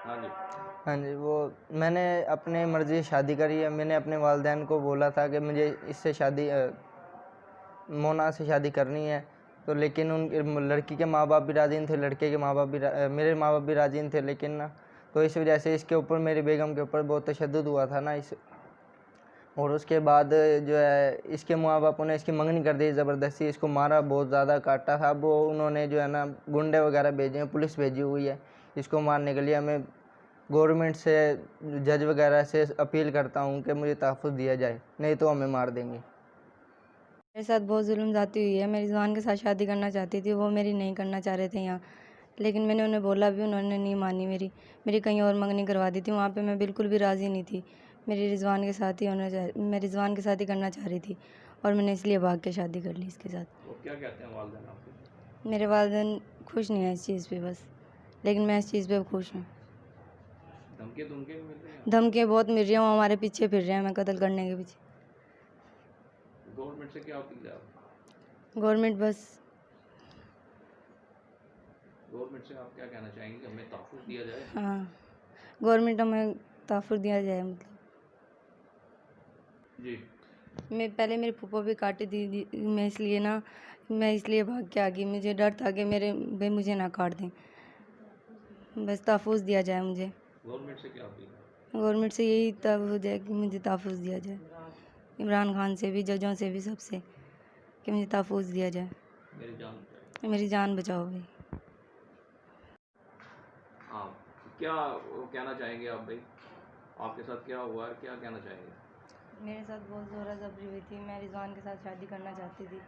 हाँ जी। हाँ जी, वो मैंने अपने मर्ज़ी से शादी करी है। मैंने अपने वालिदैन को बोला था कि मुझे इससे शादी मोना से शादी करनी है, तो लेकिन उन लड़की के माँ-बाप भी राज़ी नहीं थे, लड़के के माँ-बाप भी मेरे माँ-बाप भी राज़ी नहीं थे, लेकिन ना तो इस वजह से इसके ऊपर मेरी बेगम के ऊपर बहुत तशद्दुद हुआ था ना इस और उसके बाद जो है इसके माँ-बापों ने इसकी मंगनी कर दी ज़बरदस्ती, इसको मारा, बहुत ज़्यादा काटा था। अब वो उन्होंने जो है ना गुंडे वगैरह भेजे हैं, पुलिस भेजी हुई है इसको मारने के लिए। हमें गवर्नमेंट से, जज वगैरह से अपील करता हूँ कि मुझे तहफ़्फ़ुज़ दिया जाए, नहीं तो हमें मार देंगे। मेरे साथ बहुत जुल्म ज़्यादती हुई है। मैं रिज़वान के साथ शादी करना चाहती थी, वो मेरी नहीं करना चाह रहे थे यहाँ। लेकिन मैंने उन्हें बोला भी, उन्होंने नहीं मानी मेरी। मेरी कहीं और मंगनी करवा दी थी, वहाँ पे मैं बिल्कुल भी राज़ी नहीं थी। मैं रिज़वान के साथ ही करना चाह रही थी और मैंने इसलिए भाग के शादी कर ली इसके साथ। तो क्या कहते हैं वालिदैन आपके? मेरे वालिदैन खुश नहीं हैं इस चीज़ पे बस, लेकिन मैं इस चीज़ पे खुश हूँ। धमकियाँ भी मिल रही हैं? धमकियाँ बहुत मिल रही हैं, वो हमारे पीछे फिर रहे हैं हमें कत्ल करने के पीछे। गवर्नमेंट से क्या अपील है आपकी? गवर्नमेंट बस गवर्नमेंट से आप क्या कहना चाहेंगे कि हमें तहफ़्फ़ुज़ दिया जाए? हाँ, गवर्नमेंट हमें तहफ़्फ़ुज़ दिया जाए मतलब। जी। मैं पहले मेरी फूफा भी काटी थी, मैं इसलिए भाग के आ गई। मुझे डर था कि मेरे भाई मुझे ना काट दें। बस तहफ़्फ़ुज़ दिया जाए मुझे। गवर्नमेंट से क्या अपील है? गवर्नमेंट से यही तहफ़्फ़ुज़ है कि मुझे तहफ़्फ़ुज़ दिया जाए। इमरान खान से भी, जजों से भी, सबसे कि मुझे तहफ़्फ़ुज़ दिया जाए। मेरी जान बचाइए। मेरी जान बचाओ भाई। हाँ, क्या कहना चाहेंगे आप भाई? आपके साथ क्या हुआ है, क्या कहना चाहेंगे? मेरे साथ बहुत ज़ोरा ज़बरी हुई थी। मैं रिज़वान के साथ शादी करना चाहती थी।